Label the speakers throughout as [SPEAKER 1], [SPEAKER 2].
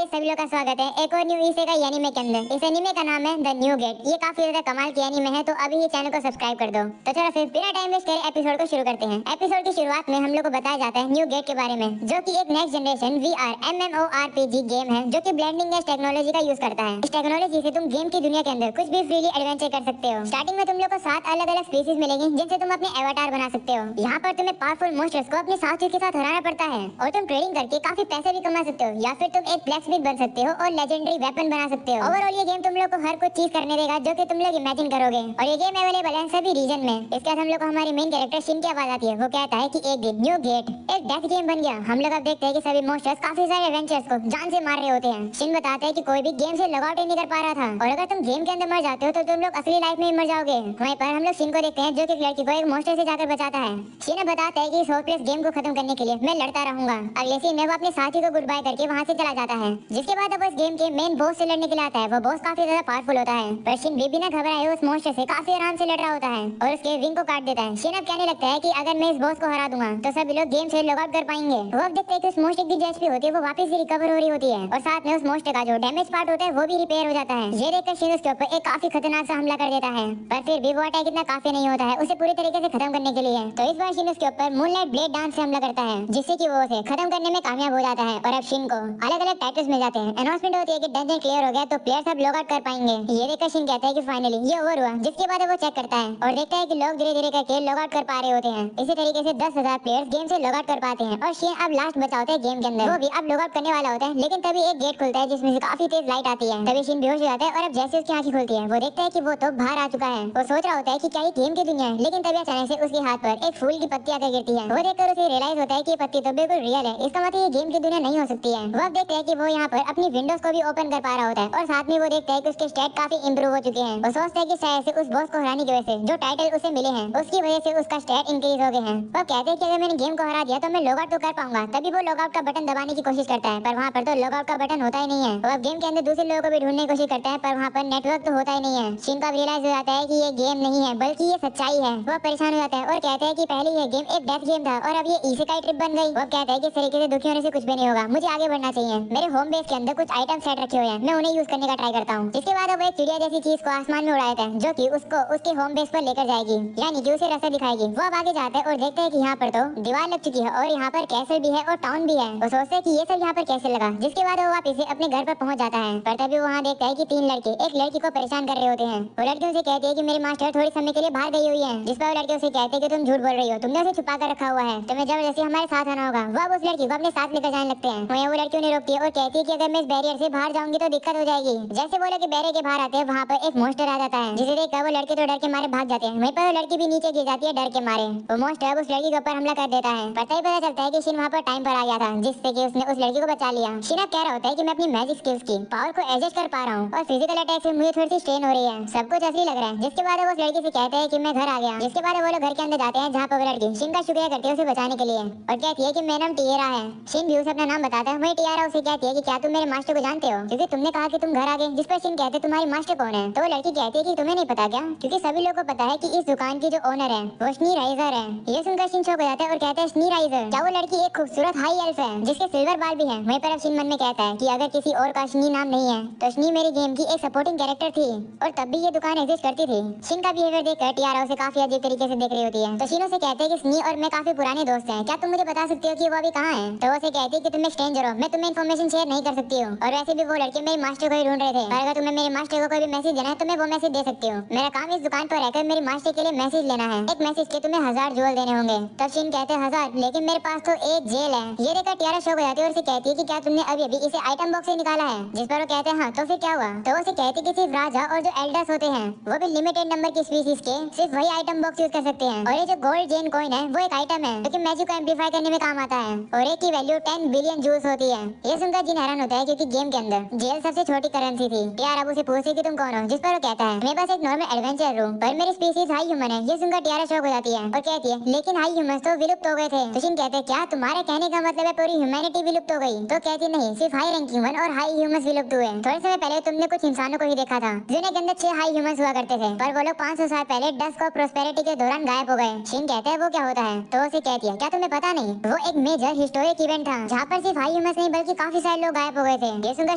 [SPEAKER 1] Guys, सभी लोग का स्वागत है एक और न्यू इसे का एनीमे के अंदर। इस एनीमे का नाम है द न्यू गेट। ये काफी ज्यादा कमाल की एनीमे है, तो अभी ही चैनल को सब्सक्राइब कर दो। तो चलो फिर बिना टाइम वेस्ट करे एपिसोड को शुरू करते हैं। एपिसोड की शुरुआत में हम लोग को बताया जाता है न्यू गेट के बारे में, जो कि एक next generation VR MMORPG game है, जो कि ब्लेंडिंग एज टेक्नोलॉजी का यूज करता है। इस टेक्नोलॉजी से तुम गेम की दुनिया के अंदर कुछ भी फ्रीली एडवेंचर कर सकते हो। स्टार्टिंग में तुम लोग को 7 अलग अलग स्पीसीज मिलेंगी, जिनसे तुम अपने एवाटार बना सकते हो। यहाँ पर तुम्हें पावरफुल मॉन्स्टर्स को अपने साथियों के साथ हराना पड़ता है, और तुम ट्रेडिंग करके काफी पैसे भी कमा सकते हो, या फिर तुम एक ब्लैकस्मिथ बन सकते हो और लेजेंडरी वेपन बना सकते हो। ओवरऑल ये गेम तुम लोग को हर कुछ चीज करने देगा जो कि तुम लोग इमेजिन करोगे, और ये गेम अवेलेबल है सभी रीजन में। इसके बाद हम लोग को हमारी मेन कैरेक्टर शिन की आवाज आती है। वो कहता है कि एक दिन न्यू गेट एक डेथ गेम बन गया। हम लोग अब देखते हैं कि सभी मॉन्स्टर्स काफी सारे एडवेंचर्स को जान से मार रहे होते हैं। शिन बताता है कि कोई भी गेम से लॉग आउट ही नहीं कर पा रहा था, और अगर तुम गेम के अंदर मर जाते हो तो तुम लोग असली लाइफ में ही मर जाओगे। वहीं पर हम लोग शिन को देखते हैं, जो कि एक लड़की को एक मॉन्स्टर से जाकर बचाता है। शिन बताता है कि इस होपलेस गेम को खत्म करने के लिए मैं लड़ता रहूंगा। अगले सीन में वो अपने साथी को गुड बाय करके वहां से चला जाता है, जिसके बाद अब इस गेम के मेन बॉस से लड़ने के लिए आता है। वो बॉस काफी ज्यादा पावरफुल होता है, पर शिन भी बिना घबराए उस मॉन्स्टर से काफी आराम से लड़ रहा होता है और उसके विंग को काट देता है। शिन अब कहने लगता है कि अगर मैं इस बॉस को हरा दूंगा तो सभी लोग गेम से लॉग आउट कर पाएंगे। वो अब देखते हैं कि उस मॉन्स्टर की जो एचपी होती है वो वापस से रिकवर हो रही होती है, और साथ में उस मॉन्स्टर का जो डैमेज पार्ट होता है वो भी रिपेयर हो जाता है। ये देखकर शिन उसके ऊपर एक काफी खतरनाक सा हमला कर देता है, पर फिर भी वो अटैक इतना काफी नहीं होता है उसे पूरी तरीके से खत्म करने के लिए। तो इस बार शिन उसके ऊपर मूनलाइट ब्लेड डांस से हमला करता है, जिससे कि वो उसे खत्म करने में कामयाब हो जाता है। और अब शिन को अलग अलग टाइटल्स मिल जाते हैं। अनाउंसमेंट होती है कि डंजन क्लियर हो गया, तो प्लेयर सब लॉग आउट कर पाएंगे। ये देखकर शिन कहता है कि फाइनली ये ओवर हुआ, जिसके बाद वो चेक करता है और देखता है कि लोग धीरे धीरे करके लॉग आउट कर पा रहे होते हैं। इसी तरीके से 10,000 प्लेयर्स गेम से लॉग आउट कर पाते हैं, और शिन अब लास्ट बचा होता है गेम के अंदर। वो भी अब लॉग आउट करने वाला होता है, लेकिन तभी एक गेट खुलता है जिसमें से काफी तेज लाइट आती है। तभी शिन बेहोश हो जाता है, और अब जैसे उसकी आंखें खुलती है वो देखता है कि वो तो बाहर आ चुका है। वो सोच रहा होता है कि क्या ये गेम की दुनिया है, लेकिन तभी अचानक से उसके हाथ पर एक फूल की पत्ती आकर गिरती है। वो देखकर उसे रियलाइज होता है कि ये पत्ती तो बिल्कुल रियल है, इसका मतलब ये गेम की दुनिया नहीं हो सकती है। वो अब देखता है कि वो यहाँ पर अपनी विंडोज को भी ओपन कर पा रहा होता है, और साथ में वो देखता है कि उसके स्टैट काफी इंप्रूव हो चुके हैं। वो सोचता है कि शायद से उस बॉस को हराने की वजह से जो टाइटल उसे मिले हैं उसकी वजह से उसका स्टैट इंक्रीज हो गए हैं। वो कहते हैं कि अगर मैंने गेम को हरा दिया तो मैं लॉग आउट तो कर पाऊंगा। तभी वो लॉग आउट का बटन दबाने की कोशिश करता है, पर वहाँ पर तो लॉग आउट का बटन होता ही नहीं है। वो अब गेम के अंदर दूसरे लोगों को भी ढूंढने की कोशिश करता है, पर वहाँ पर नेटवर्क तो होता ही नहीं है। शिन का रियलाइज हो जाता है कि ये गेम नहीं है बल्कि ये सच्चाई है। वो परेशान हो जाता है और कहता है कि पहले ये गेम एक डेथ गेम था और अब ये इसेकाई ट्रिप बन गई। वो कहता है कि इस तरीके से दुखी होने से कुछ भी नहीं होगा, मुझे आगे बढ़ना चाहिए। मेरे होम बेस के अंदर कुछ आइटम सेट रखे हुए हैं, मैं उन्हें यूज करने का ट्राई करता हूँ। इसके बाद वो एक चिड़िया जैसी चीज को आसमान में उड़ाता है, जो कि उसको उसके होम बेस पर लेकर जाएगी, यानी कि उसे रास्ता दिखाएगी। वो अब आगे जाता है और देखता है कि यहाँ पर तो दीवार लग चुकी है, और यहाँ पर कैसल भी है और टाउन भी है। वो सोचता है कि ये सब यहाँ पर कैसे लगा, जिसके बाद वो वापस से अपने घर पर पहुंच जाता है। पर तभी वहाँ देखता है कि 3 लड़के एक लड़की को परेशान कर रहे होते हैं। वो लड़की उसे कहती है कि मेरी मास्टर थोड़ी समय के लिए बाहर गई हुई है, जिस पर वो लड़के उसे कहते हैं कि तुम झूठ बोल रही हो, तुमने उसे छुपा कर रखा हुआ है, तुम्हें जबरदस्ती हमारे साथ आना होगा। वो अब उस लड़की को अपने साथ लेकर जाने लगते हैं। वहीं वो लड़की उन्हें रोकती है और कहती है कि अगर मैं इस बैरियर से बाहर जाऊंगी तो दिक्कत हो जाएगी। जैसे वो लोग बैरियर के बाहर आते हैं, वहाँ पर एक मॉन्स्टर आ जाता है, जिसे देखकर वो लड़के तो डर के मारे भाग जाते हैं। वहीं पर वो लड़की भी नीचे गिर जाती है डर के मारे। वो मॉन्स्टर उस लड़की के ऊपर हमला कर देता है, पर तभी पता चलता है कि शिन वहाँ पर टाइम पर आ गया था, जिससे कि उसने उस लड़की को बचा लिया। शिन अब कह रहा होता है कि मैं अपनी मैजिक स्किल्स की पावर को एडजस्ट कर पा रहा हूँ, और फिजिकल अटैक से मुझे थोड़ी सी स्ट्रेन हो रही है, सब कुछ असली लग रहा है। जिसके बाद वो उस लड़की से कहता है कि मैं घर आ गया। जिसके बाद वो लोग घर के अंदर जाते हैं, जहाँ पर वो लड़की शिन का शुक्रिया करती है उसे बचाने के लिए, और कहती है कि मेरा नाम टिएरा है। शिन भी उसे अपना नाम बताता है। वही टिएरा उसे कहती है कि क्या तुम मेरे मास्टर को जानते हो, क्योंकि तुमने कहा कि तुम घर आ गए। जिस पर शिन कहते हैं तुम्हारी मास्टर कौन है। तो वो लड़की कहती है कि तुम्हें नहीं पता क्या, क्योंकि सभी लोगों को पता है कि इस दुकान की जो ओनर है वो स्नी राइजर है। ये सुनकर शिन शॉक हो जाता है और कहता है स्नी राइजर, क्या वो लड़की एक खूबसूरत हाई एल्फ है जिसके सिल्वर बाल भी है। वहीं पर अब शिन मन में कहता है कि अगर किसी और का स्नी नाम नहीं है तो स्नी मेरी गेम की एक सपोर्टिंग कैरेक्टर थी, और तब भी ये दुकान एग्जिस्ट करती थी। शिन का बिहेवियर देखकर टियारा उसे काफी अजीब तरीके से देख रही होती है। तो शिन उसे कहते हैं कि स्नी और मैं काफी पुराने दोस्त हैं, क्या तुम मुझे बता सकते हो कि वो अभी कहाँ है। तो वो उसे कहती है कि तुम एक स्ट्रेंजर हो, मैं तुम्हें इन्फॉर्मेशन शेयर नहीं कर सकती हूँ, और वैसे भी वो लड़के मेरे मास्टर को ही ढूंढ रहे थे, और अगर तुम्हें मेरे मास्टर को कोई भी मैसेज देना है तो मैं वो मैसेज दे सकती हूँ। मेरा काम इस दुकान पर रहकर मेरी मास्टर के लिए मैसेज लेना है। एक मैसेज के तुम्हें 1000 ज्वेल देने होंगे। तब शिन कहते हैं 1000, लेकिन मेरे पास तो एक जेल है। ये देखकर टियारा शॉक हो जाती है और उसे कहती है कि क्या तुमने अभी अभी इसे आइटम बॉक्स से निकाला है। जिस पर वो कहते हैं हाँ, तो फिर क्या हुआ। तो वो उसे कहती है कि सिर्फ राजा और जो एल्डर्स होते हैं वो भी लिमिटेड नंबर की स्पीशीज के सिर्फ वही आइटम बॉक्स यूज कर सकते हैं, और ये जो गोल्ड जेन कॉइन है वो एक आइटम है जो कि मैजिक को एम्पलीफाई करने में काम आता है, और एक की वैल्यू 10 बिलियन जूल्स होती है। ये सुनकर जिन हैरान होता है, क्योंकि गेम के अंदर जेल सबसे छोटी करेंसी थी। टियारा अब उसे पूछती कि तुम कौन हो। जिस पर वो कहता है मेरे पास एक नॉर्मल एडवेंचर हूँ, पर मेरी स्पीशीज हाई ह्यूमन है। ये सुनकर टियारा शॉक हो जाती है और कहती है लेकिन हाई ह्यूमंस तो विलुप्त हो गए थे। तो शिन कहते हैं क्या तुम्हारे कहने का मतलब है पूरी ह्यूमैनिटी विलुप्त हो गई। तो कहती नहीं, सिर्फ हाई रैंक ह्यूमन और हाई ह्यूमंस विलुप्त हुए। थोड़े समय पहले तुमने कुछ इंसानों को ही देखा था जिन्हें के अंदर 6 हाई ह्यूमंस हुआ करते थे, पर वो लोग 500 साल पहले डस्क और प्रोस्पेरिटी के दौरान गायब हो गए। शिन कहता है वो क्या होता है। तो उसे कहती है क्या तुम्हें पता नहीं, वो एक मेजर हिस्टोरिक इवेंट था जहाँ पर सिर्फ हाई ह्यूमंस नहीं बल्कि काफी सारे लोग गायब हो गए थे। ये सुनकर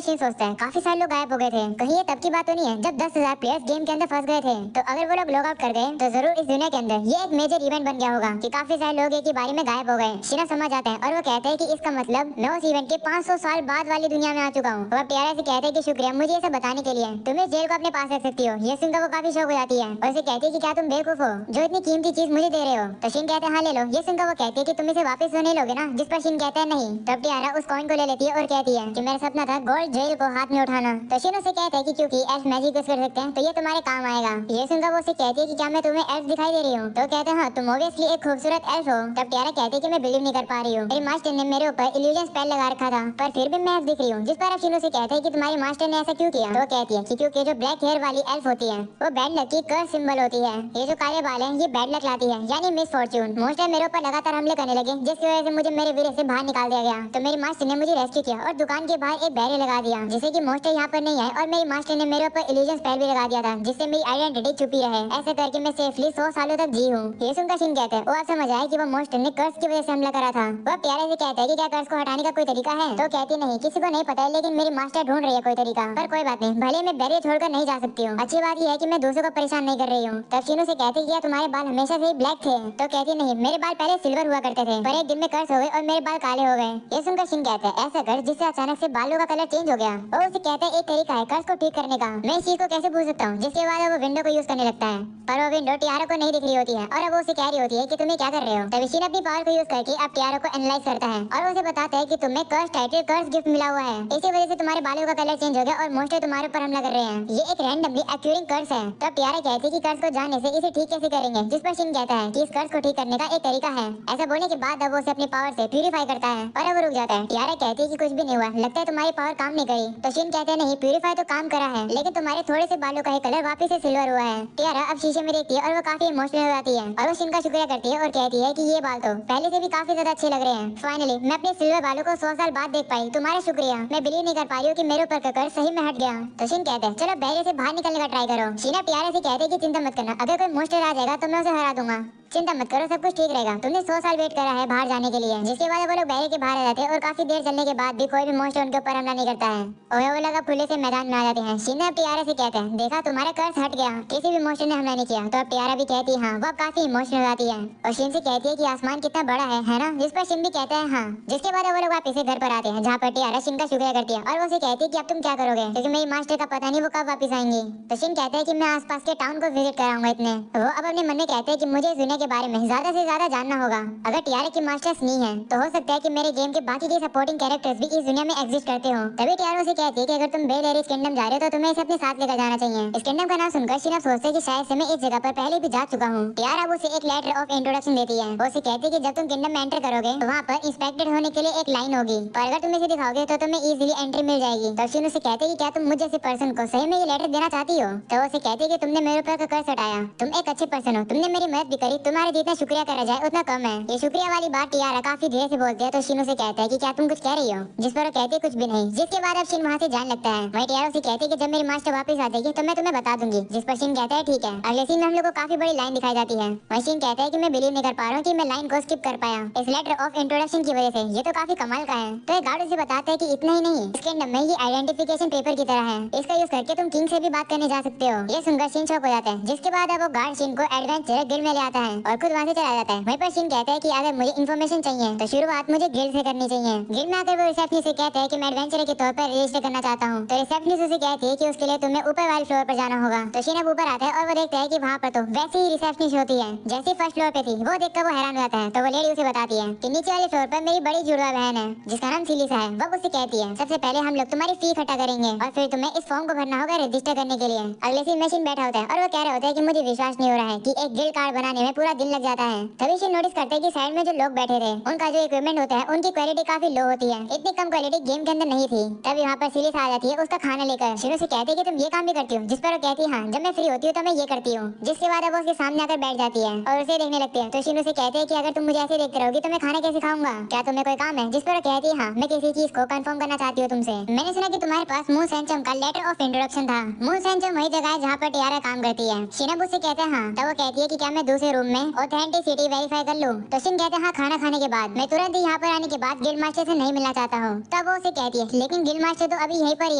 [SPEAKER 1] शिन सोचता है काफी सारे लोग गायब हो गए थे, कहीं ये तब की बात तो नहीं है जब 10,000 प्लेयर्स गेम के अंदर फंस गए थे। तो अगर वो लोग लॉग आउट कर गए तो जरूर इस दुनिया के अंदर ये एक मेजर इवेंट बन गया होगा कि काफी सारे लोग एक ही बारी में गायब हो गए। शिना समझ आता है और वो कहते हैं कि इसका मतलब मैं उस इवेंट के 500 साल बाद वाली दुनिया में आ चुका हूँ। वो टियारा से कहते हैं कि शुक्रिया मुझे ये सब बताने के लिए, तुम इस जेल को अपने पास रख सकती हो। ये सुनकर वो काफी शौक हो जाती है और उसे कहती है कि क्या तुम बेवकूफ हो जो इतनी कीमती चीज मुझे दे रहे हो। तो शिन कहते हैं हाँ ले लो। ये सुनकर वो कहती है कि तुम इसे वापस तो नहीं लोगे ना, जिस पर शिन कहता है नहीं। तब टियारा उस कॉइन को ले लेती है और कहती है कि मेरा सपना था गोल्ड जेल को हाथ में उठाना। तो शिन उसे कहता है कि क्योंकि एल्फ मैजिक यूज कर सकते हैं तो ये तुम्हारे काम आएगा। ये सुनकर वो उसे कहती है कि क्या मैं तुम्हें एल्फ दिखाई दे रही हूँ। तो कहते हैं हाँ तुम ऑब्वियसली एक खूबसूरत एल्फ हो। तब टियारा कहती है कि मैं बिलीव नहीं कर पा रही हूँ, मेरे मास्टर ने मेरे ऊपर इल्यूजन स्पेल लगा रखा था पर फिर भी मैं एल्फ दिख रही हूँ। जिस पर अब शिन उसे कहता है कि तुम्हारे मास्टर ने ऐसा क्यों किया। तो कहती है कि क्योंकि जो ब्लैक हेयर वाली एल्फ होती है वो बैड लक की कर्स सिंबल होती है। ये जो काले बाल हैं ये बैड लक लाती है यानी मिस फॉर्च्यून। मोस्टर मेरे ऊपर लगातार हमले करने लगे जिसकी वजह से मुझे मेरे वीरे से बाहर निकाल दिया गया। तो मेरी मास्टर ने मुझे रेस्क्यू किया और दुकान के बाहर एक बैरियर लगा दिया जिससे कि मोस्टर यहाँ पर नहीं आए और मेरी मास्टर ने मेरे ऊपर इल्यूजन स्पेल भी लगा दिया था जिससे मेरी आइडेंटिटी छुपी रहे। ऐसे करके मैं सेफली 100 सालों तक जी हूँ। ये सुनकर शिन कहते हैं वो आप समझ आए कि वो मोस्टर ने कर्स की वजह से हमला करा था। वो प्यारे से कहता है कि क्या कर्स को हटाने का कोई तरीका है। तो कहती नहीं किसी को नहीं पता है लेकिन मेरी मास्टर ढूंढ रही है कोई तरीका। पर कोई बात नहीं, भले मैं बैरियर छोड़कर नहीं जा सकती हूँ, अच्छी बात यह है कि मैं दूसरों को परेशान नहीं कर रही हूँ। तब शिन से कहती है तुम्हारे बाल हमेशा से ही ब्लैक थे। तो कहती नहीं मेरे बाल पहले सिल्वर हुआ करते थे पर एक दिन में कर्स हो गए और मेरे बाल काले हो गए। ये सुनकर शिन कहते हैं ऐसा कर जिससे अचानक से बालों का कलर चेंज हो गया। और उसे कहते हैं एक तरीका है कर्स को ठीक करने का, मैं इस चीज को कैसे भूल सकता हूँ। जिसके बाद वो विंडो को यूज करने लगता है पर वो विंडो टियारा को नहीं दिख रही होती है और अब वो उसे कह रही होती है कि तुम्हें क्या कर रहे हो। तभी शिन अपनी पावर को यूज करके अब टियारा को एनालाइज करता है और उसे बताता है कि तुम्हें कर्स टाइटल कर्स गिफ्ट मिला हुआ है, इसी वजह से तुम्हारे बालों का कलर चेंज हो गया और मोस्टर तुम्हारे ऊपर हमला कर रहे हैं। ये एक रैंडमली एक्यूरिंग कर्स है। तब टियारा कहती है कि कर्स को जानने से इसे ठीक कैसे करेंगे। जिस पर शिन कहता है कि इस कर्स को ठीक करने का एक तरीका है। ऐसा बोलने के बाद अब वो उसे अपनी पावर से प्यूरिफाई करता है और अब वो रुक जाता है। टियारा कहती है कि कुछ भी नहीं हुआ, लगता है तुम्हारी पावर काम नहीं करी। तो शिन कहते हैं नहीं प्यूरिफाई तो काम करा है लेकिन तुम्हारे थोड़े से बालों का ही कलर वापस से सिल्वर हुआ है। टियारा अब शीशे में देखती है और वो काफी इमोशनल हो जाती है और वो शिन का शुक्रिया करती है और कहती है कि ये बाल तो पहले से भी काफी ज्यादा अच्छे लग रहे हैं। फाइनली मैं अपने सिल्वर बालों को 100 साल बाद देख पाई, तुम्हारा शुक्रिया। मैं बिलीव नहीं कर पा रही हूँ कि मेरे ऊपर का कर्स सही में हट गया। तो शिन कहते हैं चलो बैरियर से बाहर निकलने का ट्राई करो। शिन टियारा से कहते हैं कि चिंता मत करना, अगर कोई मोस्टर आ जाएगा तो मैं उसे हरा दूंगा, चिंता मत करो सब कुछ ठीक रहेगा। तुमने 100 साल वेट करा है बाहर जाने के लिए। जिसके बाद वो लोग बैरियर के बाहर आ जाते हैं और काफी देर चलने के बाद भी कोई भी मोस्टर उनके ऊपर हमला नहीं करता है और वो लोग अब खुले से मैदान में आ जाते हैं। शिन अब टियारा से कहते हैं देखा तुम्हारा कर्स हट गया, किसी भी मोस्टर ने हमला नहीं किया। तो अब टियारा भी कहती है हाँ। वो काफी इमोशनल हो जाती है और शिन से कहती है कि आसमान कितना बड़ा है ना। जिस पर शिन भी कहता है हाँ। जिसके बाद वो लोग वापस से घर पर आते हैं जहाँ पर टियारा शिन का शुक्रिया करती है और वो उसे कहती है कि अब तुम क्या करोगे क्योंकि मेरी मास्टर का पता नहीं वो कब वापस आएंगी। तो शिन कहता है कि मैं आसपास के टाउन को विजिट कराऊंगा इतने। वो अब अपने मन में कहते हैं कि मुझे इस दुनिया के बारे में ज्यादा से ज्यादा जानना होगा। अगर टियारा की मास्टर्स नहीं है तो हो सकता है कि मेरे गेम के बाकी के सपोर्टिंग कैरेक्टर्स भी इस दुनिया में एग्जिस्ट करते हो। तभी टियारा से कहती है कि अगर तुम बेल एरिस किंगडम जा रहे हो तो तुम्हें इसे अपने साथ लेकर जाना चाहिए। इस किंगडम का नाम सुनकर शिन सोचते हैं कि शायद से मैं इस जगह पर पहले भी जा चुका हूँ। टियारा उसे एक लेटर ऑफ इंट्रोडक्शन देती है। वो उसे कहती है कि जब तुम किंगडम में एंटर करोगे तो वहाँ पर इंस्पेक्टेड होने के लिए एक लाइन होगी और अगर तुम इसे दिखाओगे तो तुम्हें इजीली एंट्री मिल जाएगी। तो शिन उसे कहते हैं कि क्या तुम मुझे जैसे पर्सन को सही में ये लेटर देना चाहती हो। तो वो उसे कहती है कि तुमने मेरे ऊपर कर्स हटाया, तुम एक अच्छे पर्सन हो, तुमने मेरी मदद भी करी, तुम्हारे जितना शुक्रिया करा जाए उतना कम है। ये शुक्रिया वाली बात टियारा काफी धीरे से बोलती है। तो शिन उसे कहता है कि क्या तुम कुछ कह रही हो। जिस पर वो कहती है कुछ भी नहीं। जिसके बाद अब शिन वहाँ से जाने लगता है। वहीं टियारा उसे कहती है कि जब मेरी मास्टर वापस आ जाएगी तो मैं तुम्हें बता दूंगी। जिस पर शिन कहता है ठीक है। अगले सीन में हम लोग को काफी बड़ी लाइन दिखाई जाती है। वहीं शिन कहता है कि मैं बिलीव नहीं कर पा रहा हूँ कि मैं लाइन को स्किप कर पाया इस लेटर ऑफ इंट्रोडक्शन की वजह से। ये तो काफी कमाल का है। तो एक गार्ड उसे बताता है कि इतना ही नहीं, इस किंगडम में ये आइडेंटिफिकेशन पेपर की तरह है, इसका यूज करके तुम किंग से भी बात करने जा सकते हो। ये सुनकर शिन शॉक हो जाता है। जिसके बाद अब वो गार्ड शिन को एडवेंचर गिल्ड में ले आता है और खुद वहाँ से चला जाता है। वहीं पर शिन कहता है कि अगर मुझे इन्फॉर्मेशन चाहिए तो शुरुआत मुझे गिल्ड से करनी चाहिए। गिल्ड में आकर वो रिसेप्शनिस्ट से कहते हैं कि मैं एडवेंचर के तौर पर रजिस्टर करना चाहता हूँ। तो रिसेप्शनिस्ट उसे कहती है कि उसके लिए तुम्हें ऊपर वाले फ्लोर पर जाना होगा। तो शिन अब ऊपर आता है और वो देखता है कि वहाँ पर तो वैसी ही रिसेप्शनिस्ट होती है जैसे फर्स्ट फ्लोर पे थी। वो देखकर वो हैरान हो जाता है। तो वो लेडी उसे बताती है कि नीचे वाले फ्लोर पर मेरी बड़ी जुड़वा बहन है जिसका नाम सिलिसा है। वो उसे कहती है सबसे पहले हम लोग तुम्हारी फी इकट्ठा करेंगे और फिर तुम्हें इस फॉर्म को भरना होगा रजिस्टर करने के लिए। अगले सीन में शिन बैठा होता है और वो कह रहा होता है कि मुझे विश्वास नहीं हो रहा है कि एक गिल्ड कार्ड बनाने में पूरा दिन लग जाता है। तभी शिन नोटिस करते हैं कि साइड में जो लोग बैठे थे उनका जो इक्विपमेंट होता है उनकी क्वालिटी काफी लो होती है, इतनी कम क्वालिटी गेम के अंदर नहीं थी। तब यहाँ पर सिलिसा आ जाती है उसका खाना लेकर। शिन से कहती है कि तुम ये काम भी करती हो। जिस पर वो कहती है हाँ, जब मैं फ्री होती हूँ तो मैं ये करती हूँ। जिसके बाद अब वो उसके सामने आकर बैठ जाती है और उसे देखने लगती है। तो शिन से कहते हैं कि अगर तुम मुझे ऐसे देखते रहोगी तो मैं खाना कैसे खाऊंगा, क्या तुम्हें कोई काम है। जिस पर वो कहती है हाँ, मैं किसी चीज को कंफर्म करना चाहती हूँ तुमसे। मैंने सुना कि तुम्हारे पास मून सेंचम का लेटर ऑफ इंट्रोडक्शन था। मून सेंचम वही जगह है जहाँ पर टियारा काम करती है। शिन उससे कहते हैं हाँ। तब वो कहती है कि क्या मैं दूसरे रूम मैं ऑथेंटिसिटी वेरीफाई कर लूं? तो शिन कहते हैं हाँ, खाना खाने के बाद। मैं तुरंत ही यहाँ पर आने के बाद गिल्ड मास्टर से नहीं मिलना चाहता हूँ। तब वो उसे कहती है लेकिन गिल्ड मास्टर तो अभी यहीं पर ही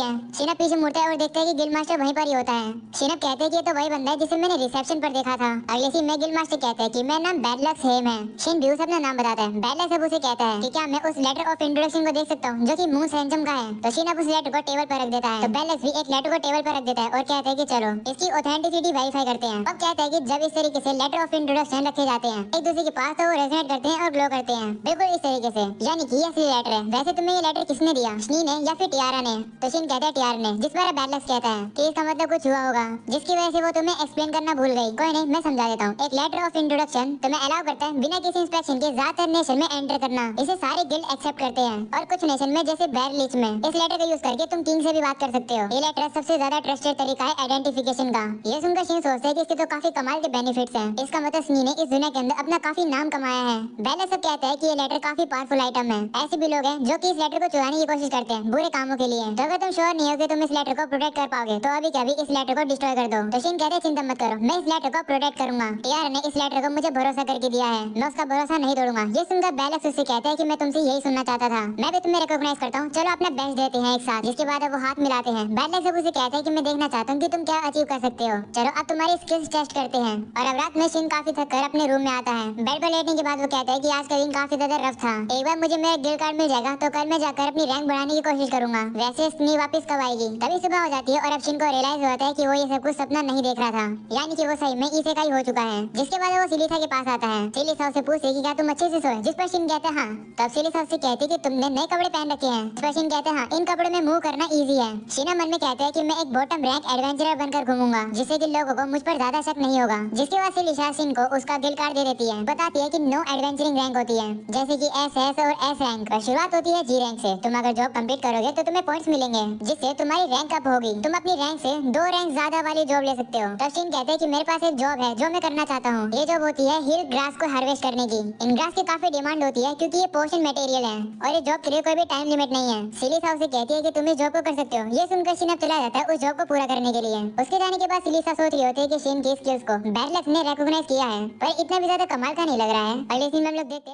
[SPEAKER 1] है। शिनब पीछे मुड़ता है और देखता है कि गिल्ड मास्टर वहीं पर ही होता है। शिनब कहते हैं कि ये तो वही बंदा है जिसे मैंने रिसेप्शन पर देखा था। अगले सीन में गिल्ड मास्टर कहता है कि मेरा नाम बैडलक्स हेम है। शिन भी उसे अपना नाम बताता है। बैडलक्स अब उसे कहता है कि क्या मैं उस लेटर ऑफ इंट्रोडक्शन को देख सकता हूँ जो कि मून सैंचम का है। तो शिन अब उस लेटर को टेबल पर रख देता है। तो बैडलक्स भी एक लेटर को टेबल पर रख देता है और कहता है कि चलो इसकी ऑथेंटिसिटी वेरीफाई करते हैं। अब कहता है कि जब इस तरीके से लेटर ऑफ इंट्रोडक्शन रखे जाते हैं एक दूसरे के पास तो वो रेजोनेट करते हैं और ग्लो करते हैं, बिल्कुल इस तरीके से, यानी कि ये असली लेटर है। वैसे तुम्हें ये लेटर किसने दिया, शनी ने या फिर टियारा ने? तो शिन कहता है टियारा ने, जिस पर बैडलक्स कहता है कि इसका मतलब कुछ हुआ होगा जिसकी वजह से वो तुम्हें एक्सप्लेन करना भूल गई। कोई नहीं, मैं समझा देता हूँ। एक लेटर ऑफ इंट्रोडक्शन तुम्हें अलाउ करता है बिना किसी इंस्पेक्शन के ज्यादातर नेशन में एंटर करना। इसे सारे गिल्ड एक्सेप्ट करते हैं और कुछ नेशन में जैसे बैरलिच में इस लेटर का यूज करके तुम किंग से भी बात कर सकते हो। ये लेटर सबसे ज्यादा ट्रस्टेड तरीका है आइडेंटिफिकेशन का। ये सुनकर शिन सोचता है कि इसके तो काफी कमाल के बेनिफिट्स हैं। इसका मतलब शनी ने इस दुनिया के अंदर अपना काफी नाम कमाया है। बैले सब कहते हैं कि ये लेटर काफी पावरफुल आइटम है। ऐसे भी लोग हैं जो कि इस लेटर को चुराने की कोशिश करते हैं बुरे कामों के लिए। तो अगर तुम श्योर नहीं हो कि तुम इस लेटर को प्रोटेक्ट कर पाओगे तो अभी क्या भी इस लेटर को डिस्ट्रॉय कर दो। तो शिन कहते हैं चिंता मत करो, मैं इस लेटर को प्रोटेक्ट करूंगा। टियारा ने इस लेटर को मुझे भरोसा करके दिया है, मैं उसका भरोसा नहीं तोड़ूंगा। ये सुनकर बैलेक्स उससे कहता है कि मैं तुमसे यही सुनना चाहता था, मैं भी तुम्हें रिकॉग्नाइज करता हूँ, चलो अपना बेस्ट देते हैं एक साथ। जिसके बाद वो हाथ मिलाते हैं। बैलेक्स अब उसे कहता है कि मैं देखना चाहता हूँ कि तुम क्या अचीव कर सकते हो, चलो अब तुम्हारी स्किल्स टेस्ट करते हैं। और अब रात में शिन काफी थक कर अपने रूम में आता है। बेड पर लेटने के बाद वो कहता है कि आज का दिन काफी ज्यादा रफ था, एक बार मुझे मेरा गिल्ड कार्ड मिल जाएगा तो कल मैं जाकर अपनी रैंक बढ़ाने की कोशिश करूंगा। वैसे स्नी वापस कब आएगी? तभी सुबह हो जाती है और अब शिन को रियलाइज होता है कि वो ये सब कुछ सपना नहीं देख रहा था, यानी कि वो सही में इसेकाई हो चुका है। जिसके बाद वो सिलिसा के पास आता है। सिलिसा से पूछते कि क्या तुम अच्छे से सोए? जिस पर शिन कहते हैं हाँ। तब सिलिसा से कहती कि तुमने नए कपड़े पहन रखे हैं। जिस पर शिन कहते हैं हाँ, इन कपड़ों में मूव करना इजी है। शिना मन में कहता है कि मैं एक बॉटम रैंक एडवेंचरर बनकर घूमूंगा जिससे कि लोगों को मुझ पर ज्यादा शक नहीं होगा। जिसके बाद सिलिसा शिन को उसका गिल्ड कार्ड दे देती है, बताती है कि नो एडवेंचरिंग रैंक होती है जैसे कि एसएस और एस रैंक। शुरुआत होती है जी रैंक से। तुम अगर जॉब कंप्लीट करोगे तो तुम्हें पॉइंट्स मिलेंगे जिससे तुम्हारी रैंक अप होगी। तुम अपनी रैंक से 2 रैंक ज्यादा वाली जॉब ले सकते हो। तब शिन कहते हैं कि मेरे पास एक जॉब है जो मैं करना चाहता हूँ। ये जॉब होती है हिल ग्रास को हार्वेस्ट करने की। इन ग्रास की काफी डिमांड होती है क्योंकि ये पोर्शन मटेरियल है और ये जॉब के लिए कोई भी टाइम लिमिट नहीं है। सिलिसा उसे कहती है कि तुम इस जॉब को कर सकते हो। ये सुनकर शिन अब चला जाता है उस जॉब को पूरा करने के लिए। उसके जाने के बाद सिलिसा सोच रही होती है कि शिन की स्किल्स को बैडलक्स ने रिकॉग्नाइज किया है, पर इतना भी ज्यादा कमाल का नहीं लग रहा है। अगले सीन में हम लोग देखते हैं